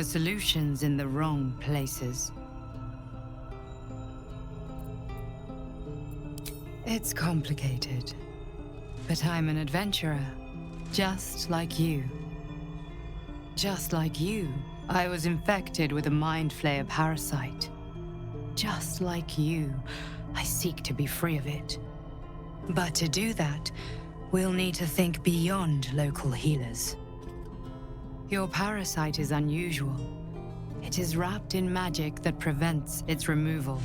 The solution's in the wrong places. It's complicated, but I'm an adventurer, just like you. Just like you, I was infected with a mind flayer parasite. Just like you, I seek to be free of it. But to do that, we'll need to think beyond local healers. Your parasite is unusual. It is wrapped in magic that prevents its removal.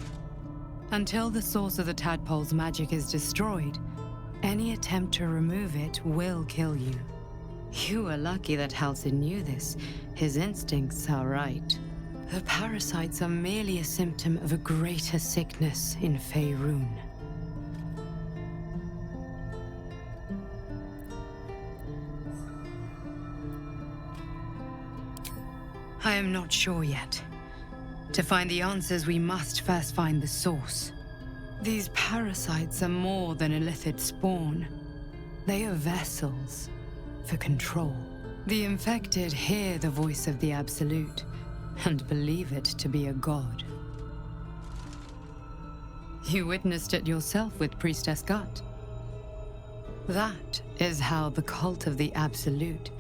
Until the source of the tadpole's magic is destroyed, any attempt to remove it will kill you. You are lucky that Halsin knew this. His instincts are right. The parasites are merely a symptom of a greater sickness in Faerun. I am not sure yet. To find the answers, we must first find the source. These parasites are more than illithid spawn. They are vessels for control. The infected hear the voice of the Absolute and believe it to be a god. You witnessed it yourself with Priestess Gut. That is how the cult of the Absolute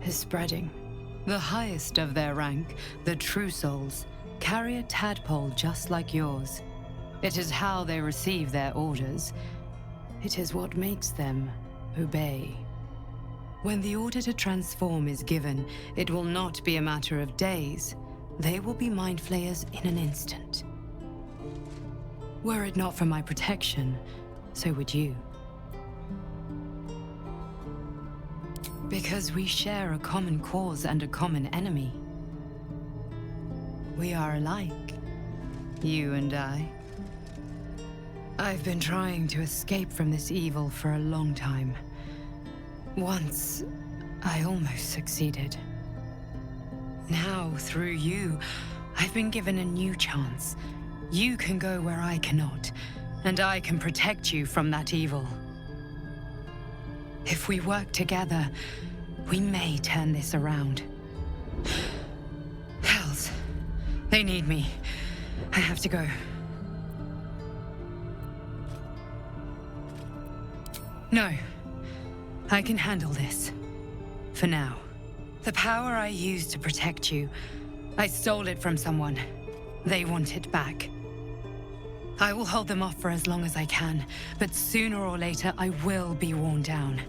is spreading. The highest of their rank, the True Souls, carry a tadpole just like yours. It is how they receive their orders. It is what makes them obey. When the order to transform is given, it will not be a matter of days. They will be mind flayers in an instant. Were it not for my protection, so would you. Because we share a common cause and a common enemy. We are alike, you and I. I've been trying to escape from this evil for a long time. Once, I almost succeeded. Now, through you, I've been given a new chance. You can go where I cannot, and I can protect you from that evil. If we work together, we may turn this around. Hells, they need me. I have to go. No, I can handle this. For now. The power I used to protect you, I stole it from someone. They want it back. I will hold them off for as long as I can, but sooner or later I will be worn down.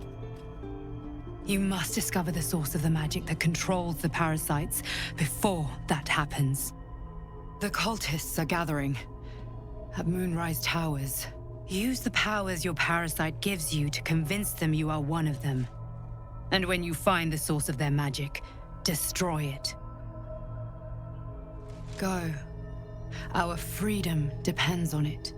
You must discover the source of the magic that controls the parasites before that happens. The cultists are gathering at Moonrise Towers. Use the powers your parasite gives you to convince them you are one of them. And when you find the source of their magic, destroy it. Go. Our freedom depends on it.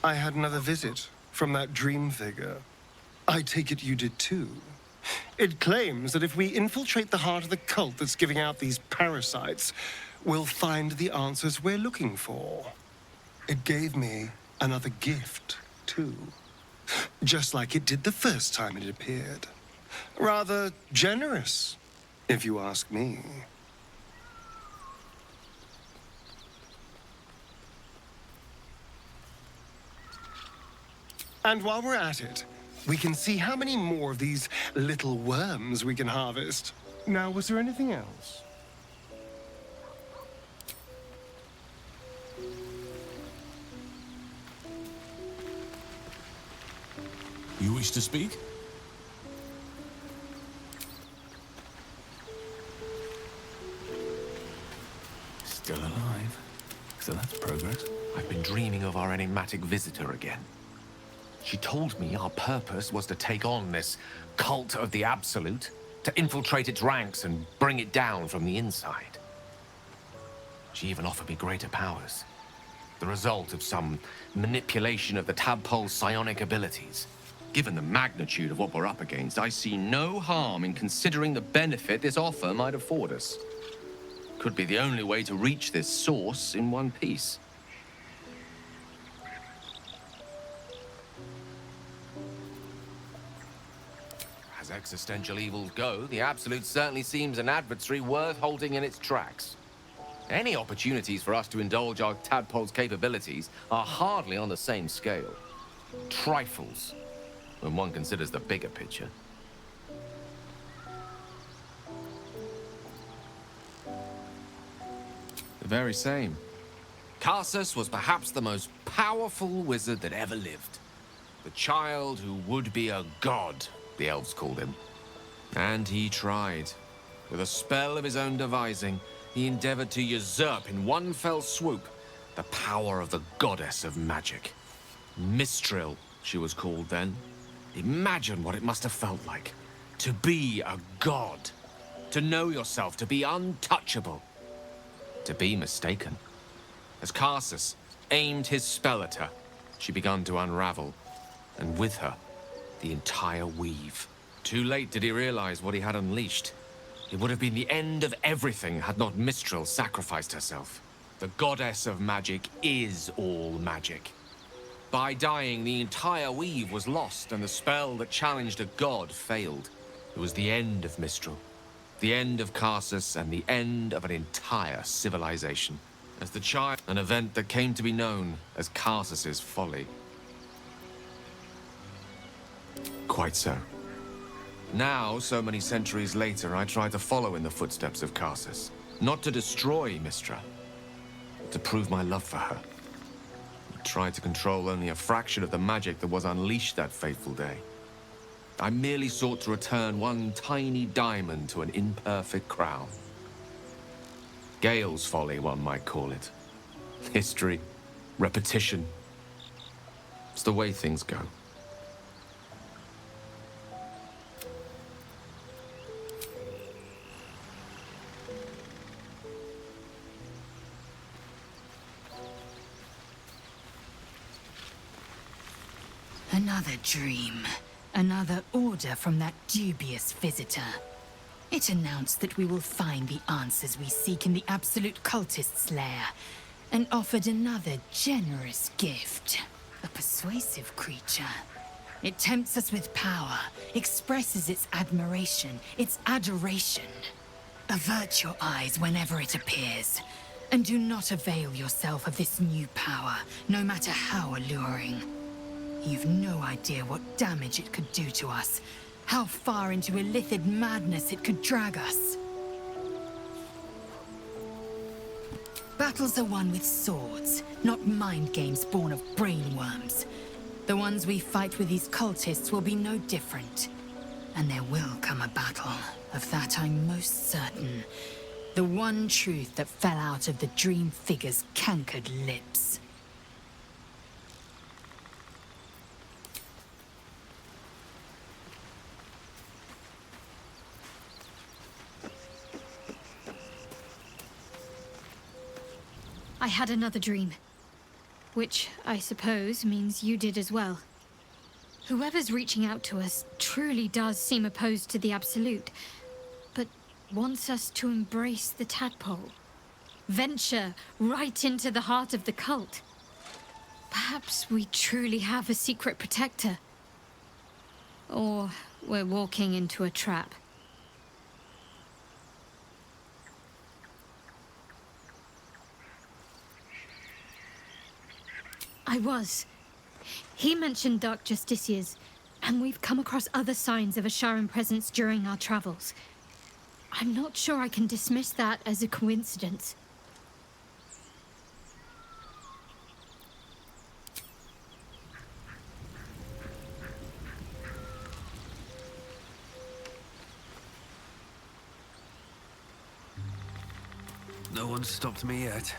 I had another visit from that dream figure. I take it you did too. It claims that if we infiltrate the heart of the cult that's giving out these parasites, we'll find the answers we're looking for. It gave me another gift, too. Just like it did the first time it appeared. Rather generous, if you ask me. And while we're at it, we can see how many more of these little worms we can harvest. Now, was there anything else? You wish to speak? Still alive. So that's progress. I've been dreaming of our enigmatic visitor again. She told me our purpose was to take on this cult of the Absolute, to infiltrate its ranks and bring it down from the inside. She even offered me greater powers. The result of some manipulation of the tadpole's psionic abilities. Given the magnitude of what we're up against, I see no harm in considering the benefit this offer might afford us. Could be the only way to reach this source in one piece. As existential evils go, the Absolute certainly seems an adversary worth halting in its tracks. Any opportunities for us to indulge our tadpole's capabilities are hardly on the same scale. Trifles, when one considers the bigger picture. The very same. Karsus was perhaps the most powerful wizard that ever lived. The child who would be a god, the elves called him. And he tried. With a spell of his own devising, he endeavored to usurp in one fell swoop the power of the goddess of magic. Mistral, she was called then. Imagine what it must have felt like. To be a god. To know yourself, to be untouchable. To be mistaken. As Karsus aimed his spell at her, she began to unravel. And with her, the entire weave. Too late did he realize what he had unleashed. It would have been the end of everything had not Mistral sacrificed herself. The goddess of magic is all magic. By dying, the entire weave was lost, and the spell that challenged a god failed. It was the end of Mistral, the end of Karsus, and the end of an entire civilization. As the child, an event that came to be known as Karsus's folly. Quite so. Now, so many centuries later, I try to follow in the footsteps of Karsus. Not to destroy Mistra, but to prove my love for her. I tried to control only a fraction of the magic that was unleashed that fateful day. I merely sought to return one tiny diamond to an imperfect crown. Gale's folly, one might call it. History, repetition. It's the way things go. Another dream. Another order from that dubious visitor. It announced that we will find the answers we seek in the Absolute Cultist's lair, and offered another generous gift. A persuasive creature. It tempts us with power, expresses its admiration, its adoration. Avert your eyes whenever it appears, and do not avail yourself of this new power, no matter how alluring. You've no idea what damage it could do to us, how far into illithid madness it could drag us. Battles are won with swords, not mind games born of brainworms. The ones we fight with these cultists will be no different. And there will come a battle, of that I'm most certain. The one truth that fell out of the dream figure's cankered lips. I had another dream. Which, I suppose, means you did as well. Whoever's reaching out to us truly does seem opposed to the Absolute, but wants us to embrace the tadpole. Venture right into the heart of the cult. Perhaps we truly have a secret protector. Or we're walking into a trap. I was. He mentioned Dark Justiciars, and we've come across other signs of a Sharon presence during our travels. I'm not sure I can dismiss that as a coincidence. No one's stopped me yet.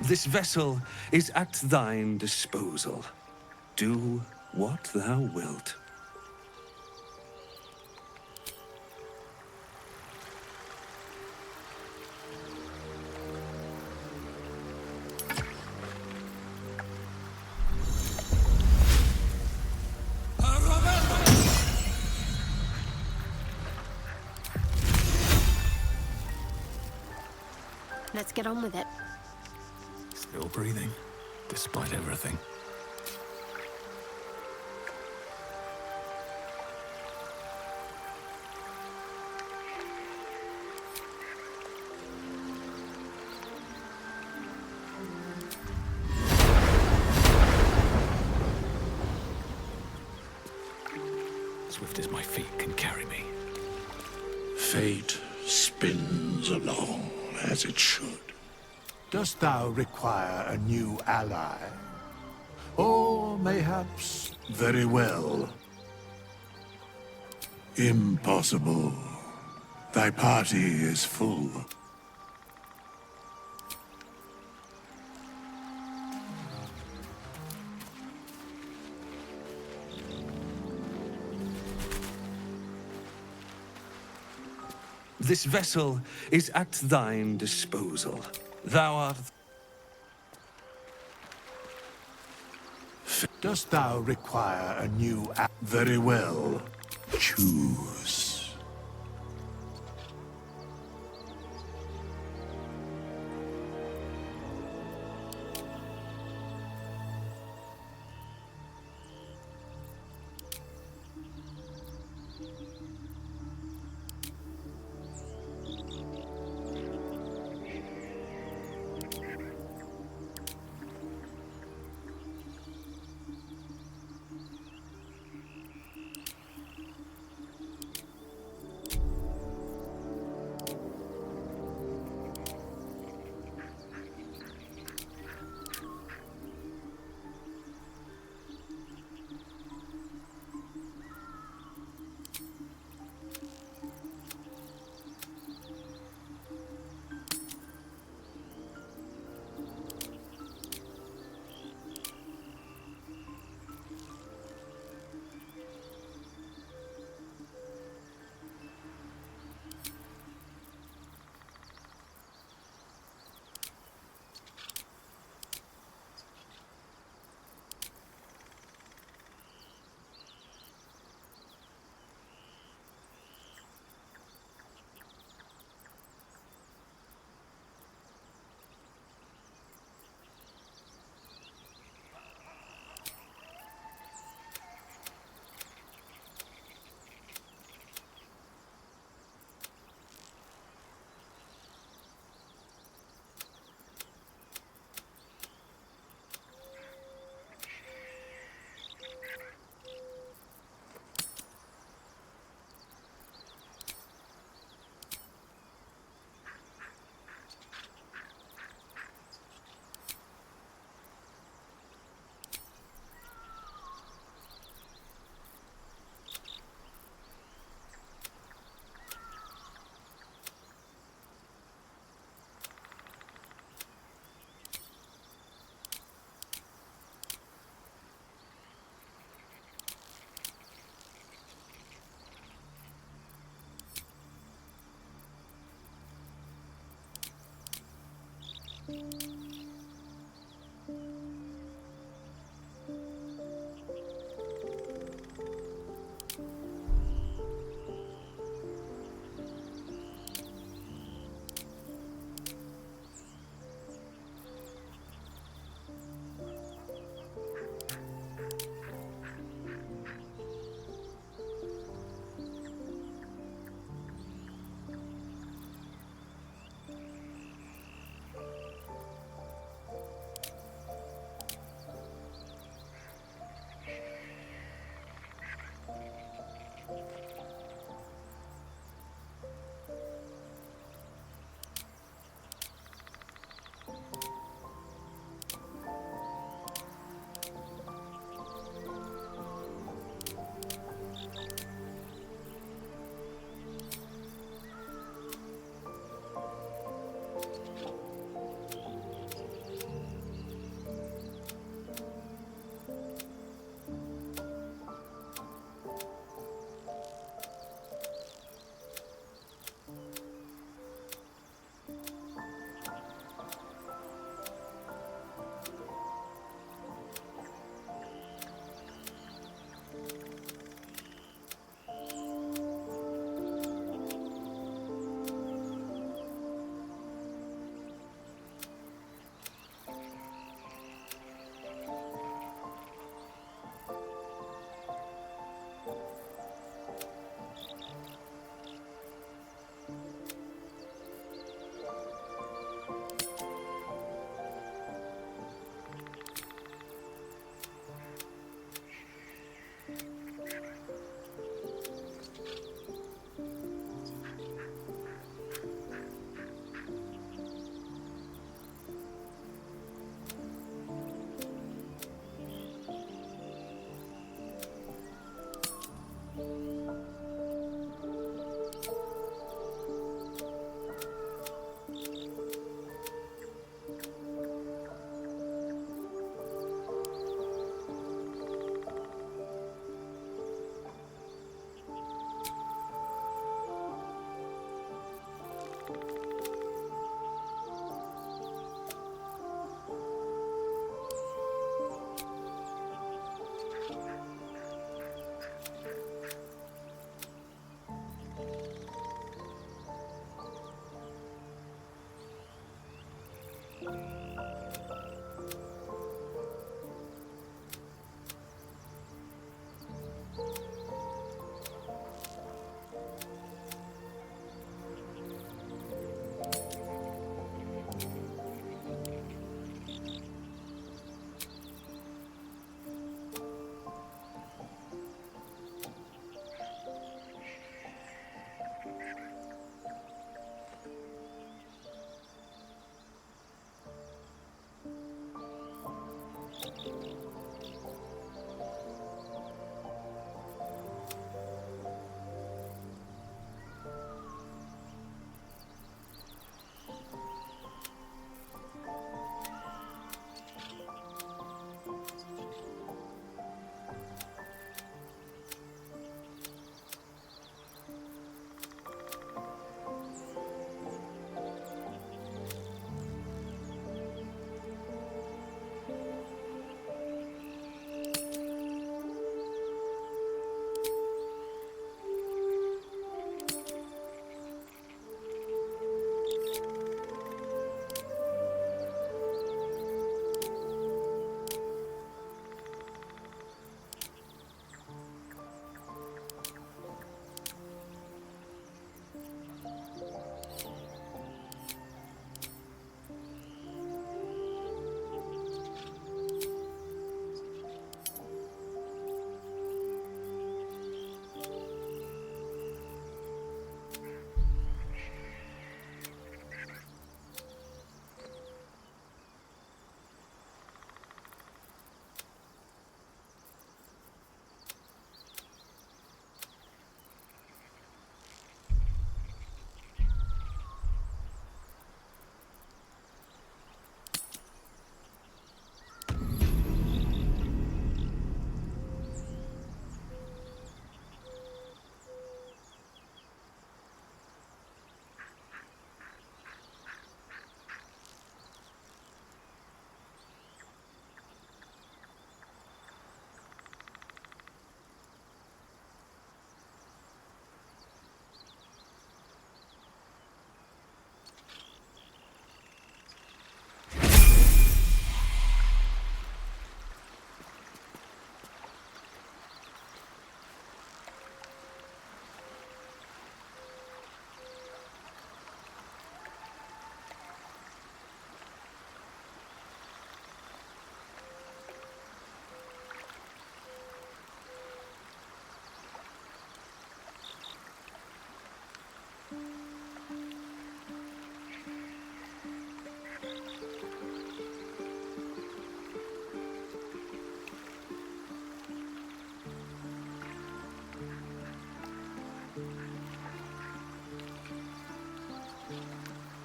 This vessel is at thine disposal. Do what thou wilt. Let's get on with it. Still breathing, despite everything. Swift as my feet can carry me. Fate spins along as it should. Dost thou require a new ally? Or mayhaps, very well. Impossible. Thy party is full. This vessel is at thine disposal. Thou art... Dost thou require a new very well. Choose.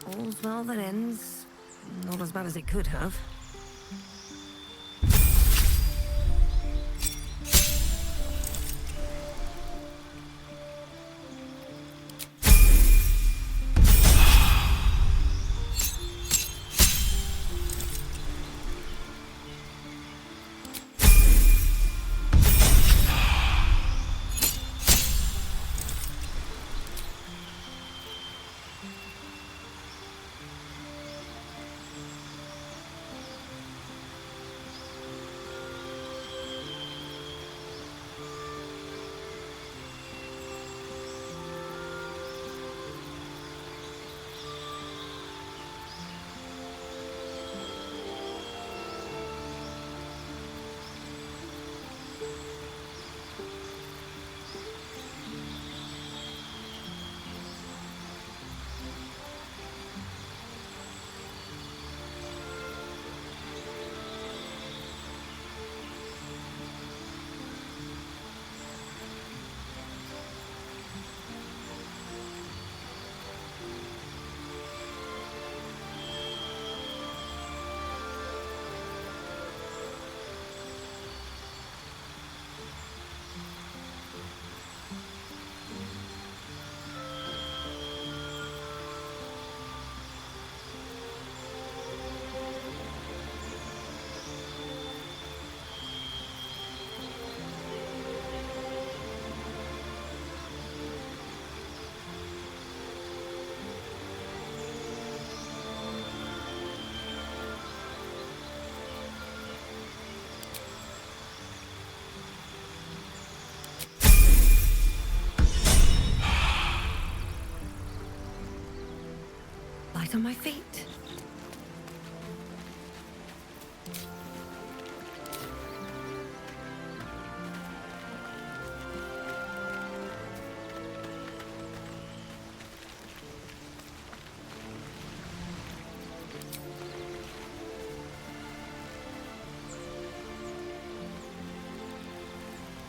All's well that ends. Not as bad as it could have. my feet.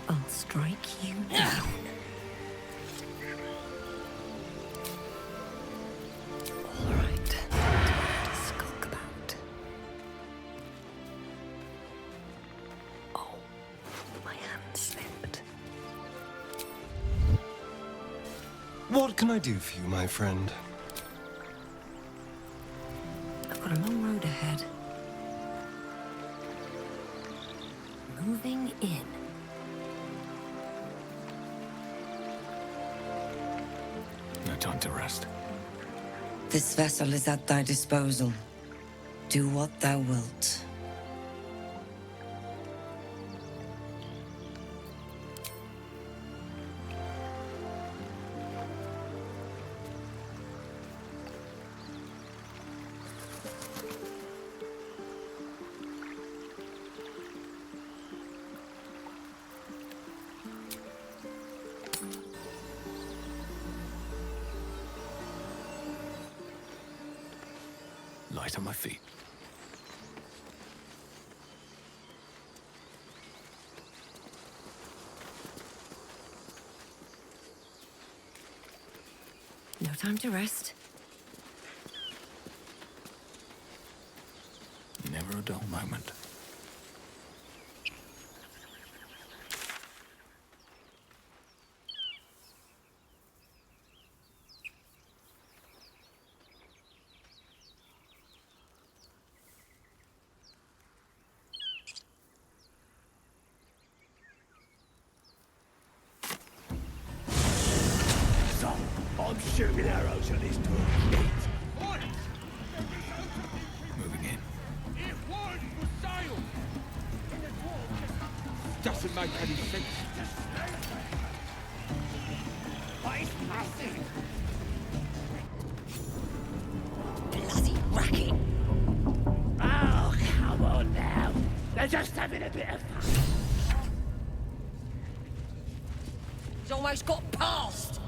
I'll strike you down. All right. Time to skulk about. Oh, my hand slipped. What can I do for you, my friend? I've got a long road ahead. Moving in. No time to rest. This vessel is at thy disposal. Do what thou wilt. Light on my feet. No time to rest. Never a dull moment. I'm shooting arrows at his door. Moving in. Doesn't make any sense. Bloody racket! Oh, come on now. They're just having a bit of fun. He's almost got past!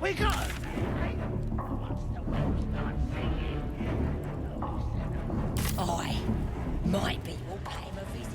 We got him. I might be will pay him a visit.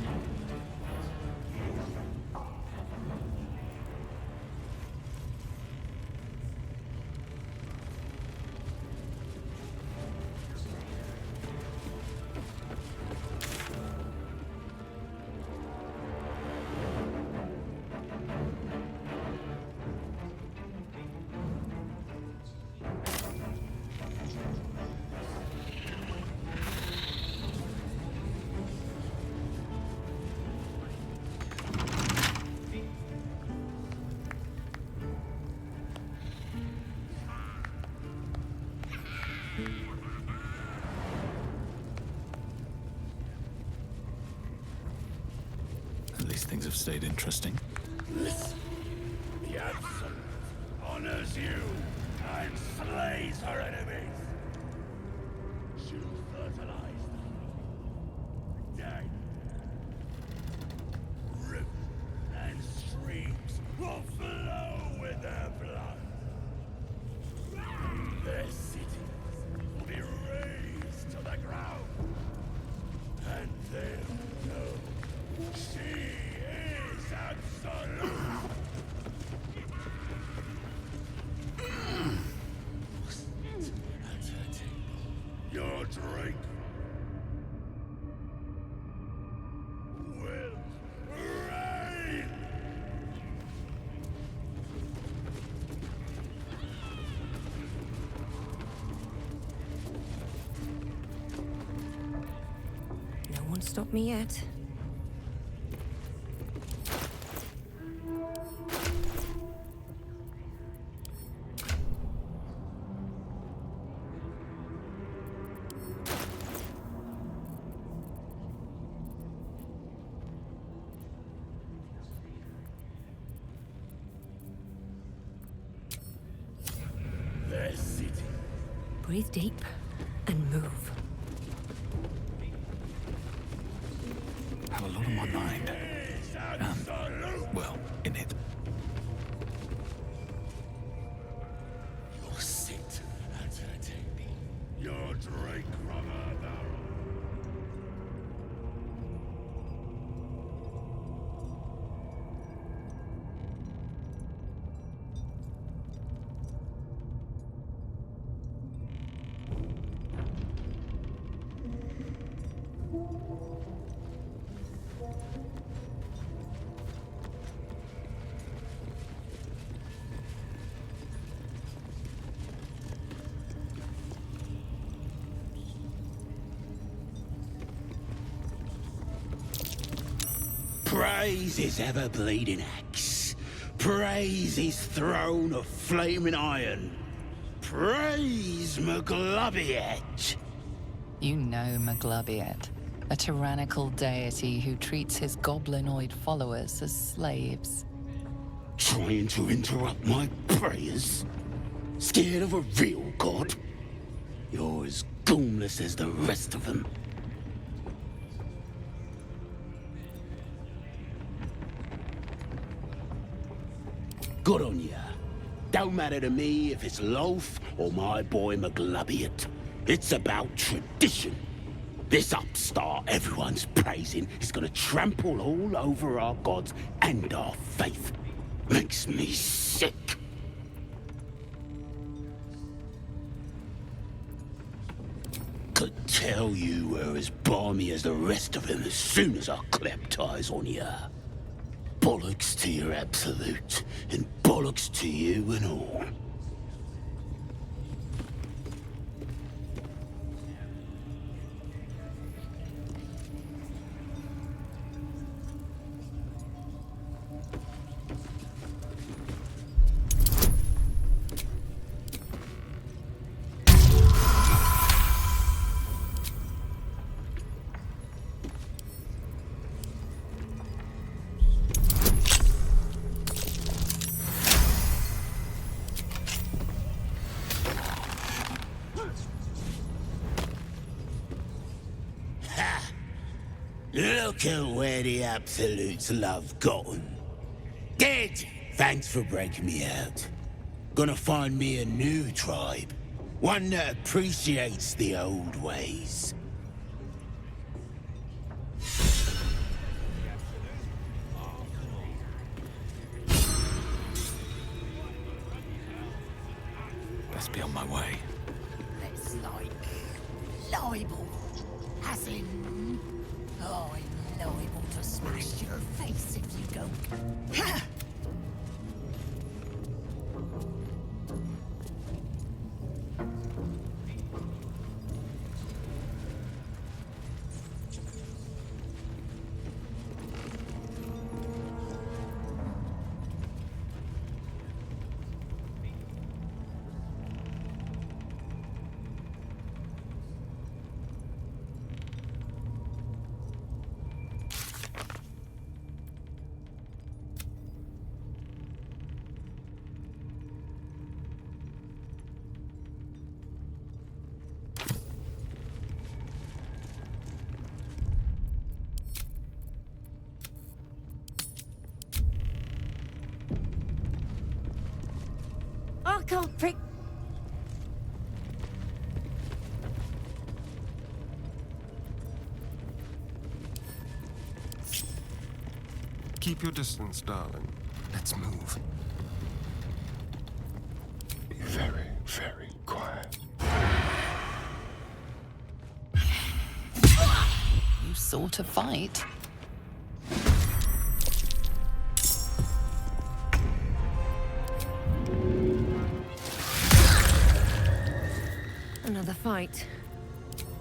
At least things have stayed interesting. The Absolute honors you and slays her enemies. She'll fertilize them. Dead. Rivers and streams will flow with their blood. Their cities will be razed to the ground. And they'll know she is absolute. At her table, your drink will rain. No one stopped me yet. Their city Breathe deep and have a lot on my mind. Well, in it. You'll sit at her table. Your drink from her barrel. Praise his ever-bleeding axe. Praise his throne of flaming iron. Praise Maglobiet. You know Maglobiet, a tyrannical deity who treats his goblinoid followers as slaves. Trying to interrupt my prayers? Scared of a real god? You're as goonless as the rest of them. Good on ya. Don't matter to me if it's Loaf or my boy Maglobiet. It's about tradition. This upstart everyone's praising is gonna trample all over our gods and our faith. Makes me sick. Could tell you were as balmy as the rest of them as soon as I clapped eyes on ya. Bollocks to your absolute, and bollocks to you and all. Look at where the Absolutes love gotten. Dead! Thanks for breaking me out. Gonna find me a new tribe. One that appreciates the old ways. Best be on my way. It's like libel, as in I'm liable to smash your face if you go. Ha! I can't prick. Keep your distance, darling. Let's move. Be very, very quiet. You sort of fight. Another fight.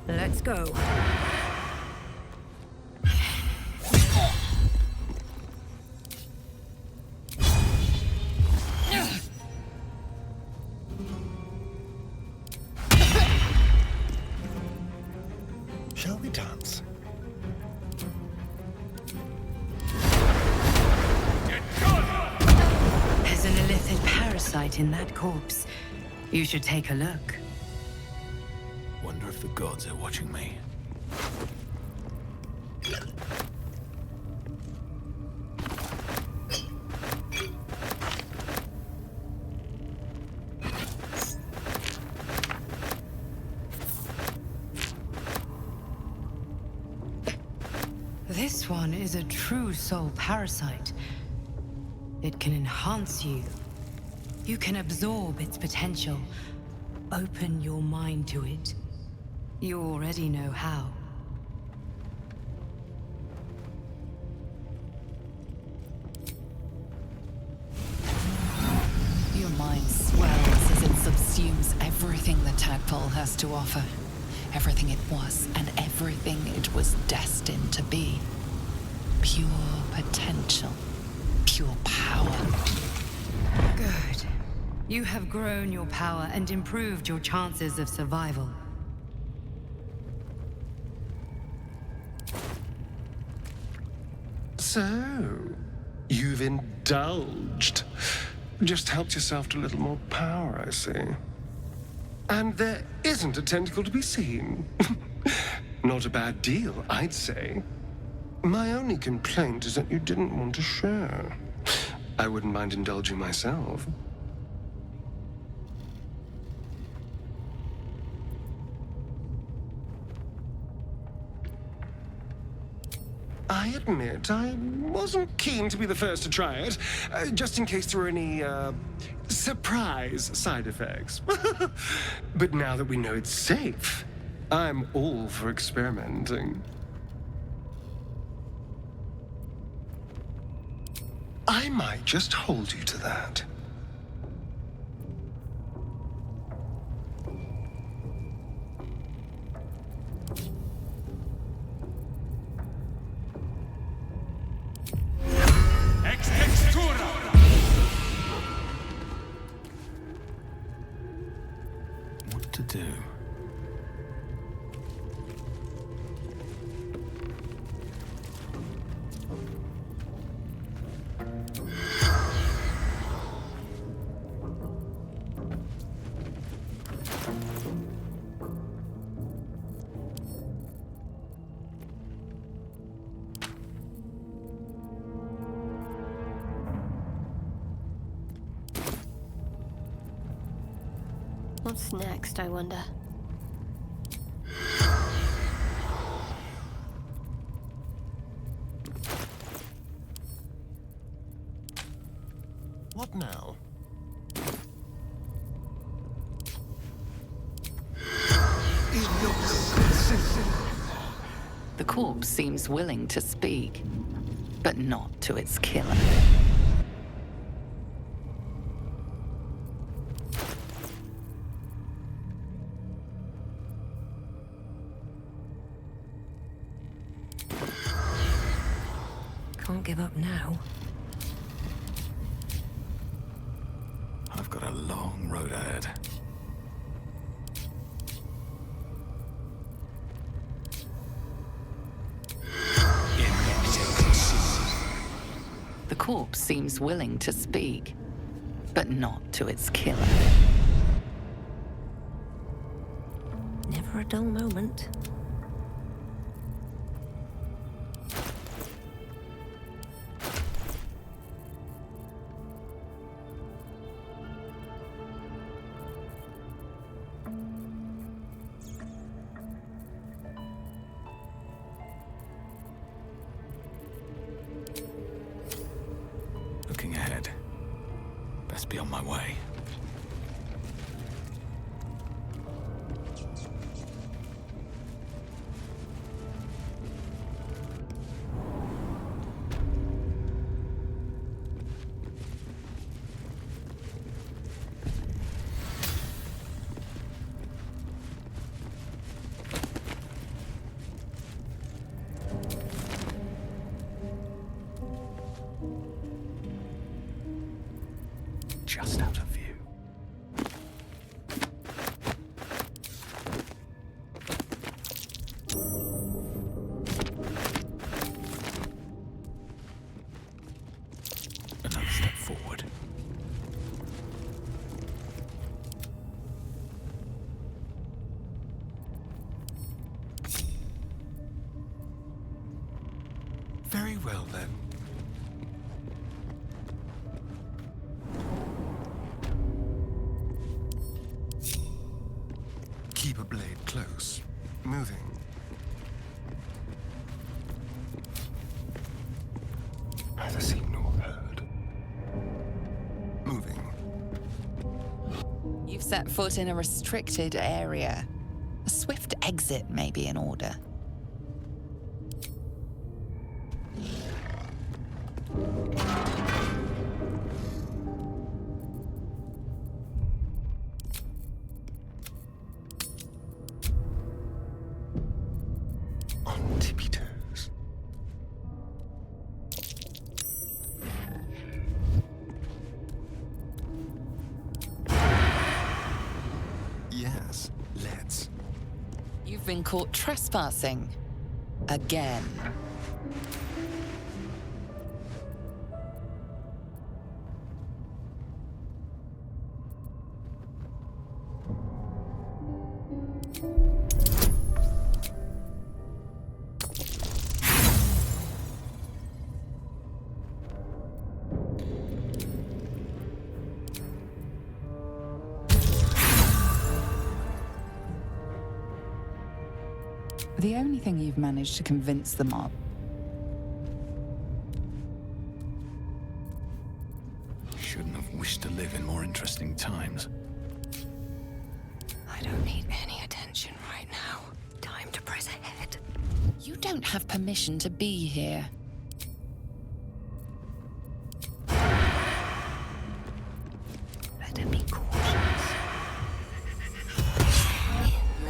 Let's go. Shall we dance? There's an illithid parasite in that corpse. You should take a look. Wonder if the gods are watching me. This one is a true soul parasite. It can enhance you. You can absorb its potential. Open your mind to it. You already know how. Your mind swells as it subsumes everything the tadpole has to offer. Everything it was and everything it was destined to be. Pure potential. Pure power. Good. You have grown your power and improved your chances of survival. So, you've indulged. Just helped yourself to a little more power, I see. And there isn't a tentacle to be seen. Not a bad deal, I'd say. My only complaint is that you didn't want to share. I wouldn't mind indulging myself. I admit, I wasn't keen to be the first to try it, just in case there were any, surprise side effects. But now that we know it's safe, I'm all for experimenting. I might just hold you to that. What to do? What's next, I wonder? What now? The corpse seems willing to speak, but not to its killer. Can't give up now. I've got a long road ahead. The corpse seems willing to speak, but not to its killer. Never a dull moment. Looking ahead. Best be on my way. Just out of view. Another step forward. Very well, then. Keep a blade close. Moving. neither seen nor heard. Moving. You've set foot in a restricted area. A swift exit may be in order. On tippy toes. Yes, let's. You've been caught trespassing. Again. The only thing you've managed to convince them of. Shouldn't have wished to live in more interesting times. I don't need any attention right now. Time to press ahead. You don't have permission to be here. Better be cautious.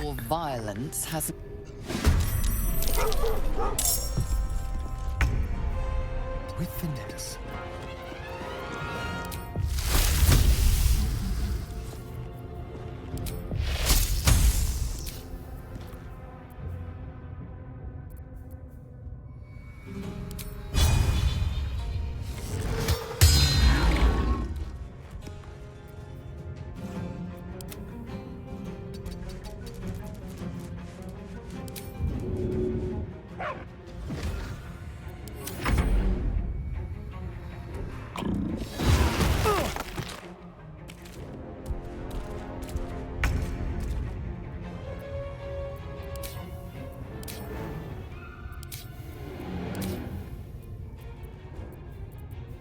Your violence has... With finesse.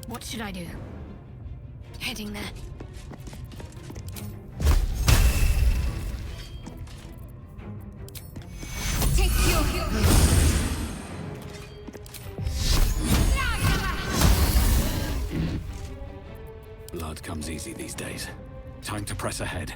What should I do? Heading there. Take your Blood comes easy these days. Time to press ahead.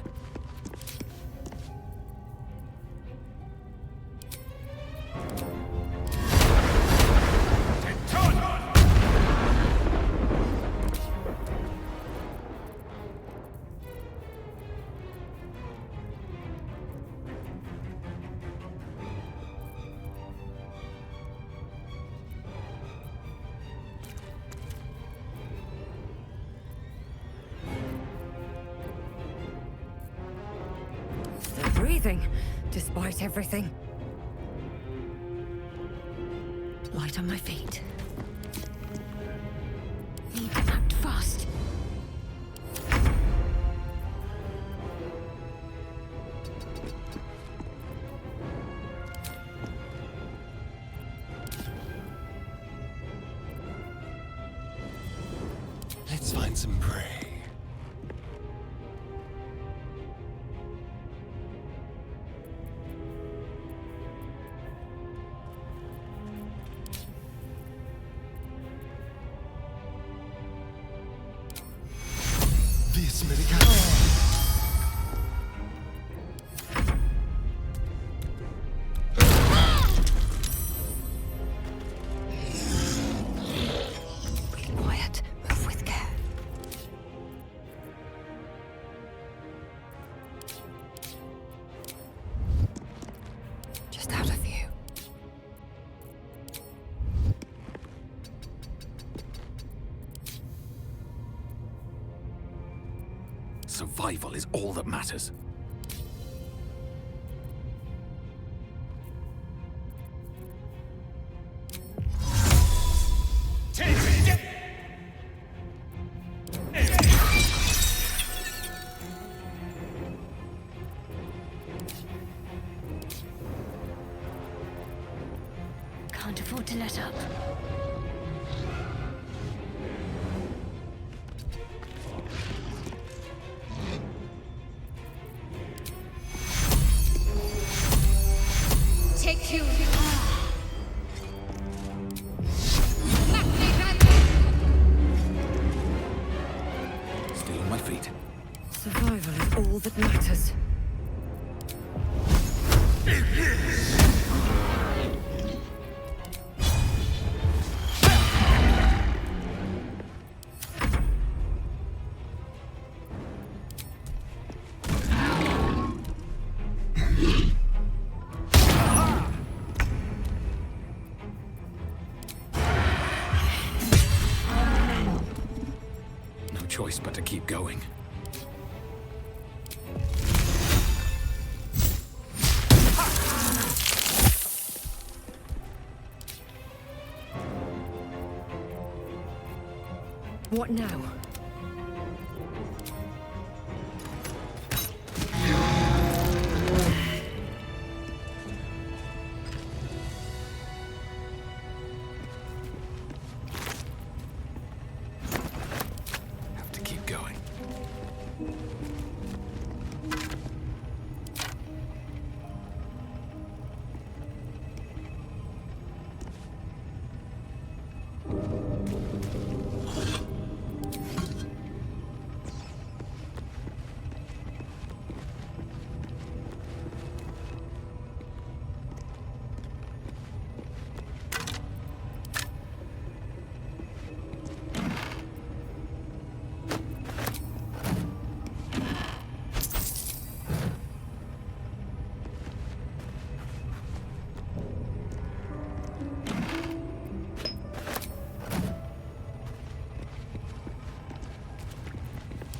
Still breathing, despite everything. Light on my feet. Need to act fast. Let's find some prey. This medical. Be quiet, move with care. Just out of view. Survival is all that matters. Can't afford to let up. take you. Still on my feet. Survival is all that matters. No choice but to keep going. What now? Have to keep going.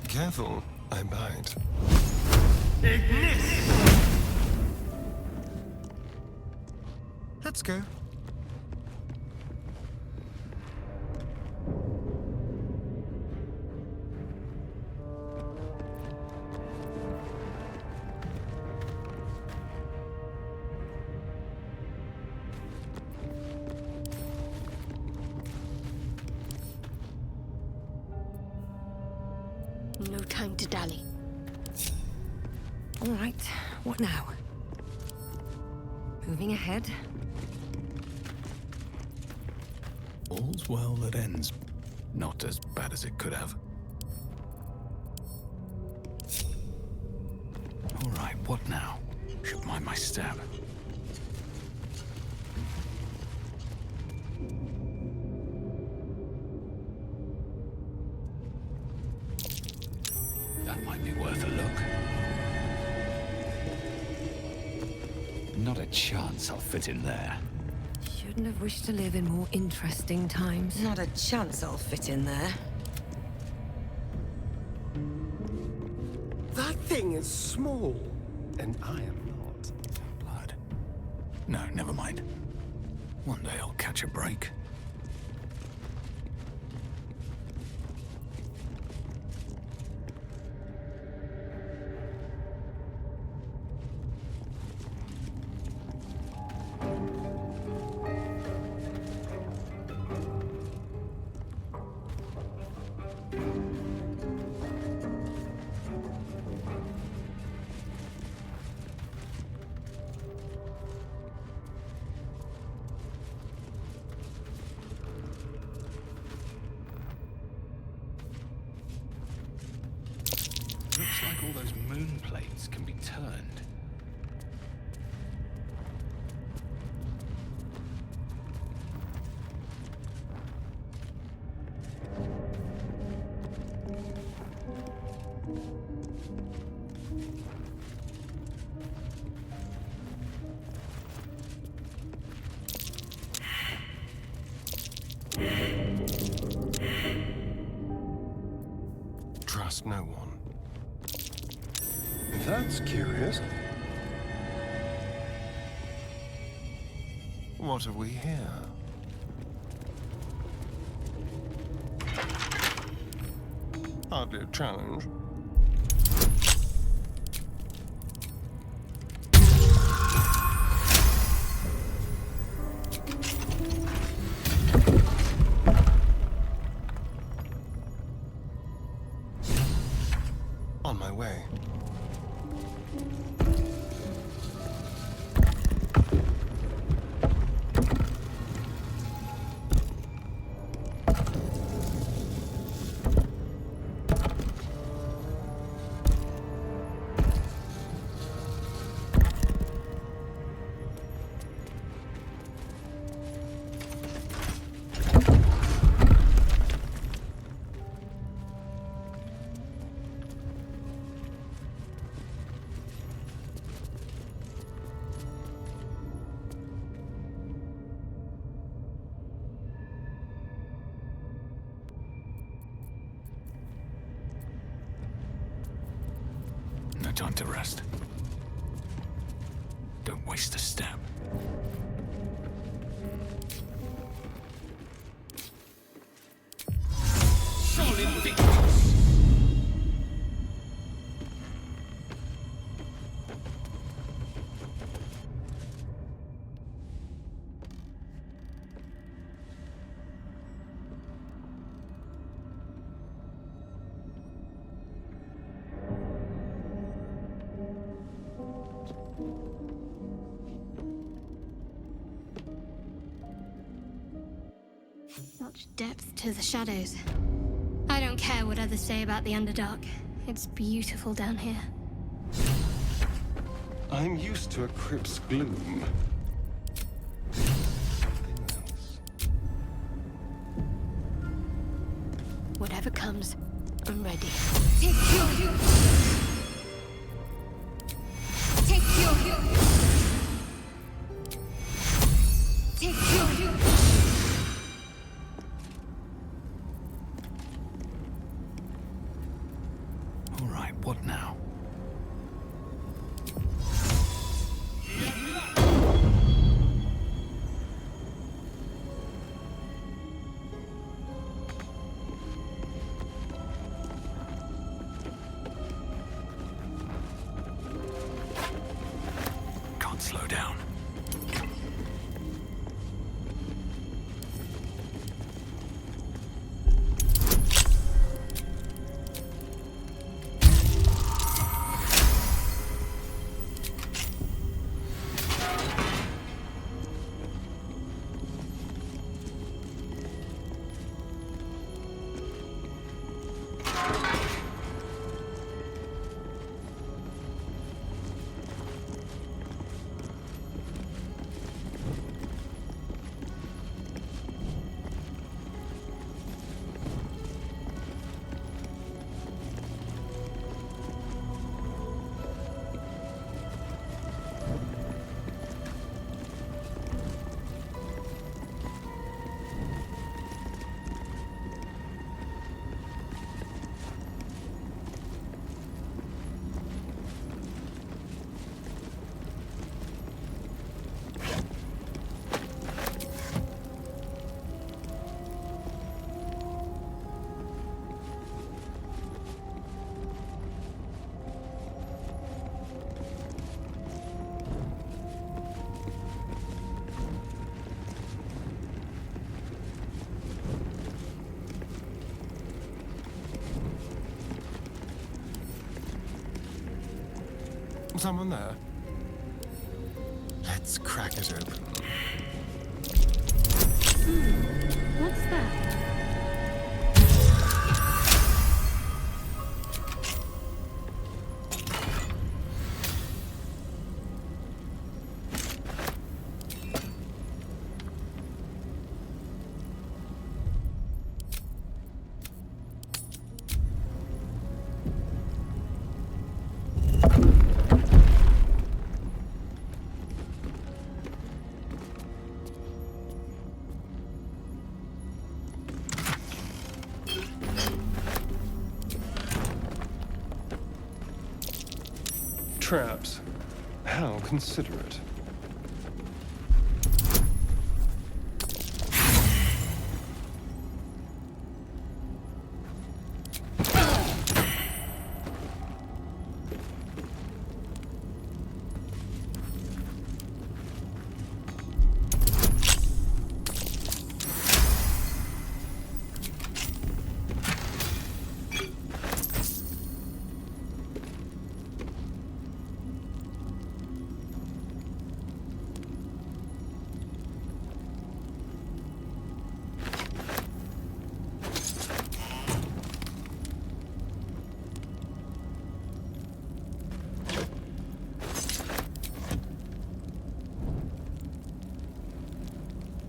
Careful, I bite. Let's go. No time to dally. All right, what now? Moving ahead. All's well that ends. Not as bad as it could have. All right, what now? Should mind my stab. That might be worth a look. Not a chance I'll fit in there. Shouldn't have wished to live in more interesting times. Not a chance I'll fit in there. That thing is small, and I am not. Blood. No, never mind. One day I'll catch a break. Looks like all those moon plates can be turned. Trust no one. That's curious. What have we here? Hardly a challenge. On my way. No time to rest. Don't waste a step. Solid victories! Such depth to the shadows. I don't care what others say about the Underdark. It's beautiful down here. I'm used to a crypt's gloom. Something else. Whatever comes, I'm ready. Take your... Take your... Take your... All right, what now? Can't slow down. Someone there? Let's crack it open. What's that? Traps. How considerate.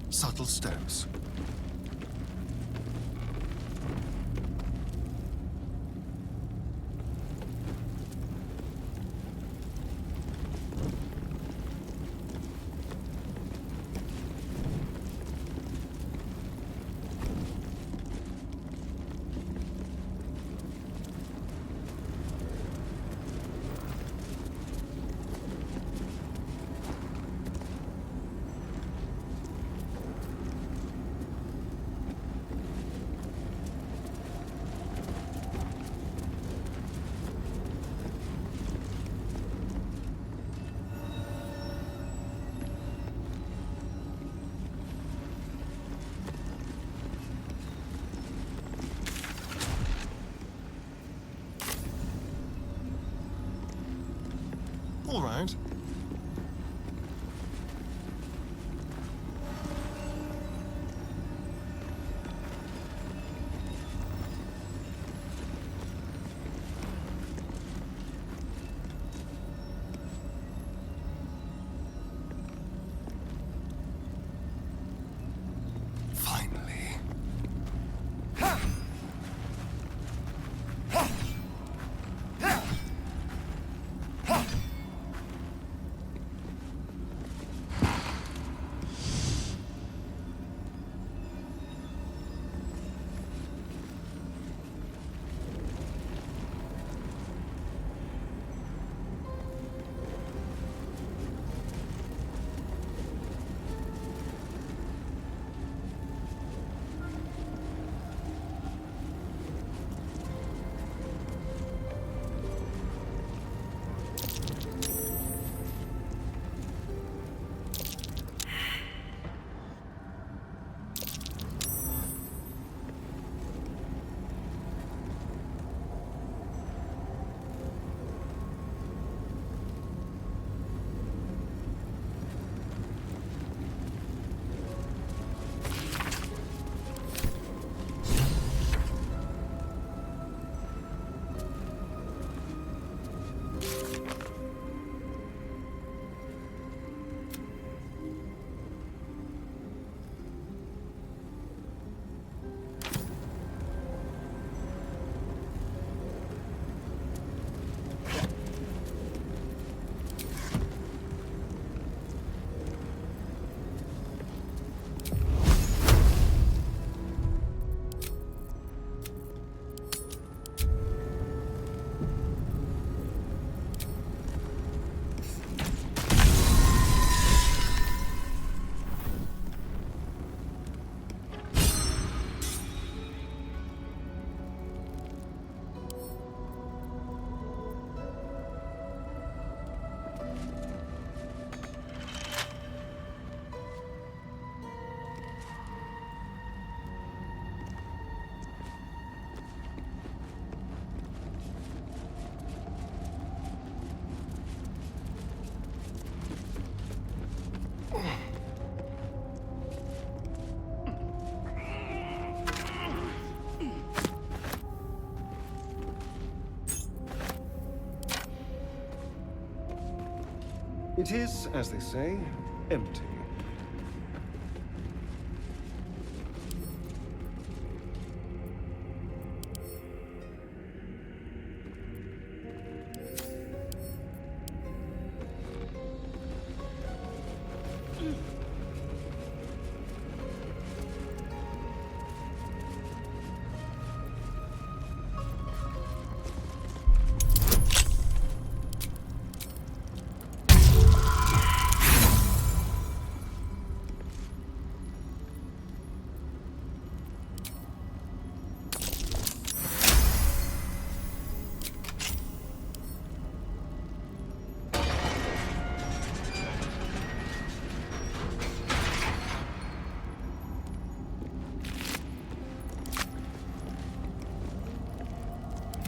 Subtle steps. All right. Finally. It is, as they say, empty.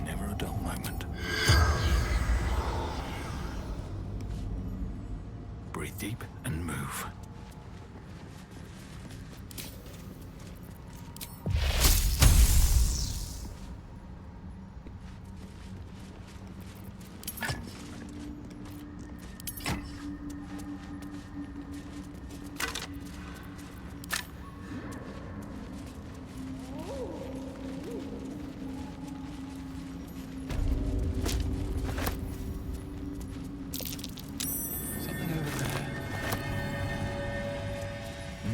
Never a dull moment. Breathe deep and move.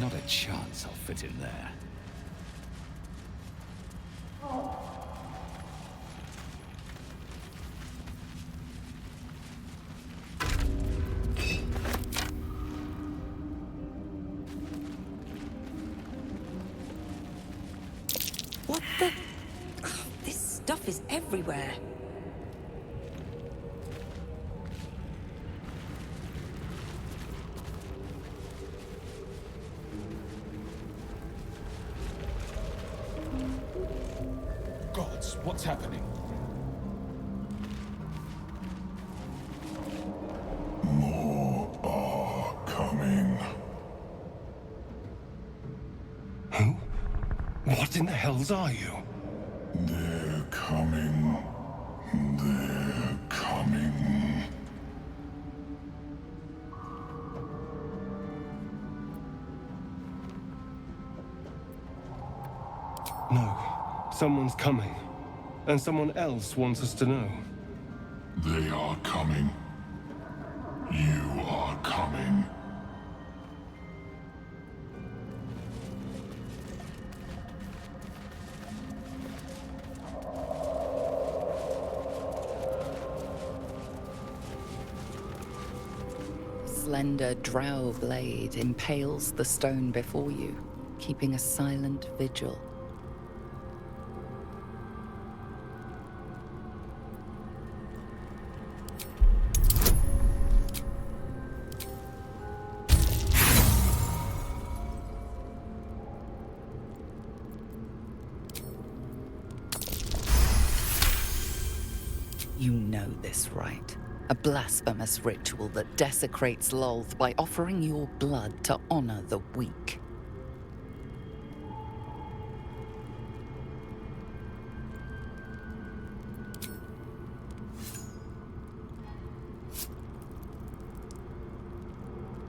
Not a chance I'll fit in there. What the? Oh, this stuff is everywhere. Gods, what's happening? What in the hells are you? They're coming. They're coming. No. Someone's coming. And someone else wants us to know. They are coming. You are coming. Slender drow blade impales the stone before you, keeping a silent vigil. You know this rite. A blasphemous ritual that desecrates Lolth by offering your blood to honor the weak.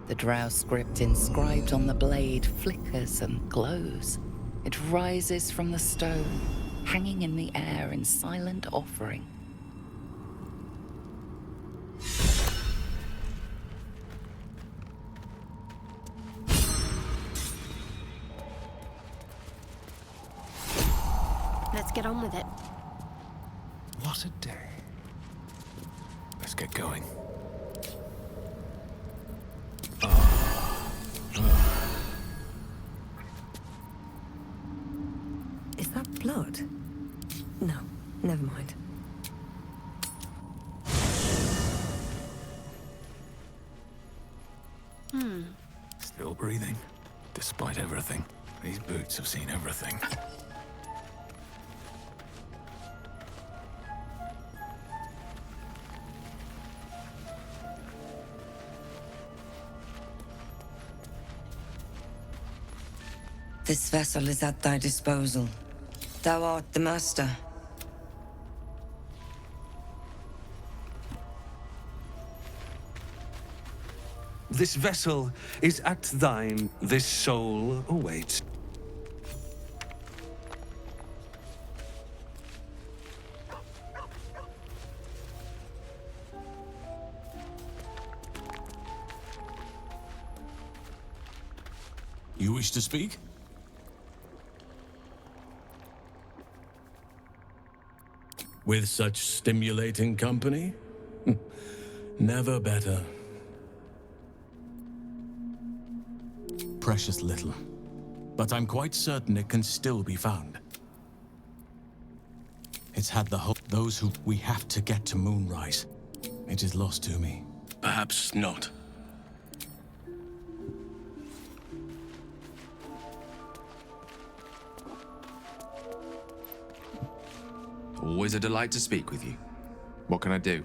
The drow script inscribed on the blade flickers and glows. It rises from the stone, hanging in the air in silent offering. Let's get on with it. What a day. Let's get going. Is that blood? No, never mind. Still breathing, despite everything. These boots have seen everything. This vessel is at thy disposal. Thou art the master. This vessel is at thine. This soul awaits. You wish to speak? With such stimulating company? Never better. Precious little. But I'm quite certain it can still be found. It's had the hope. Those who we have to get to Moonrise. It is lost to me. Perhaps not. Always a delight to speak with you. What can I do?